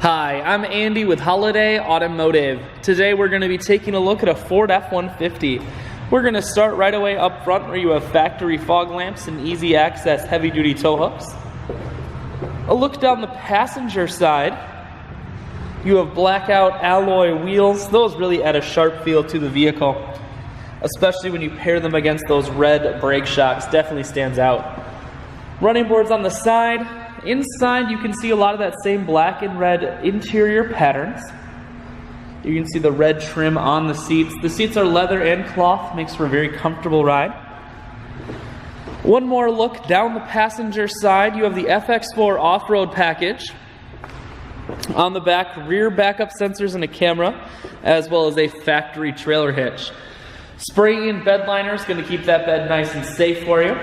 Hi, I'm Andy with Holiday Automotive. Today we're going to be taking a look at a Ford F-150. We're going to start right away up front where you have factory fog lamps and easy access heavy-duty tow hooks. A look down the passenger side. You have blackout alloy wheels. Those really add a sharp feel to the vehicle, especially when you pair them against those red brake shocks. Definitely stands out. Running boards on the side. Inside you can see a lot of that same black and red interior patterns. You can see the red trim on the seats. The seats are leather and cloth, makes for a very comfortable ride. One more look down the passenger side. You have the FX4 off-road package. On the back, rear backup sensors and a camera, as well as a factory trailer hitch. Spray-in bed liner is going to keep that bed nice and safe for you.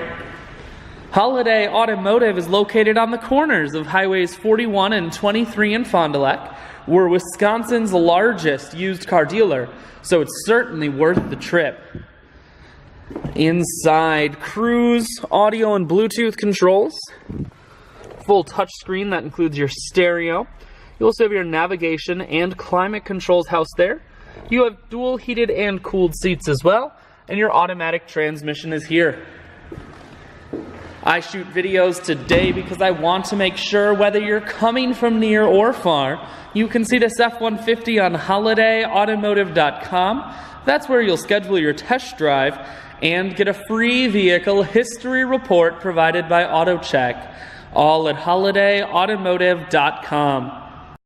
Holiday Automotive is located on the corners of Highways 41 and 23 in Fond du Lac. We're Wisconsin's largest used car dealer, so it's certainly worth the trip. Inside, cruise, audio and Bluetooth controls. Full touchscreen that includes your stereo. You also have your navigation and climate controls housed there. You have dual heated and cooled seats as well, and your automatic transmission is here. I shoot videos today because I want to make sure whether you're coming from near or far, you can see this F-150 on holidayautomotive.com. That's where you'll schedule your test drive and get a free vehicle history report provided by AutoCheck, all at holidayautomotive.com.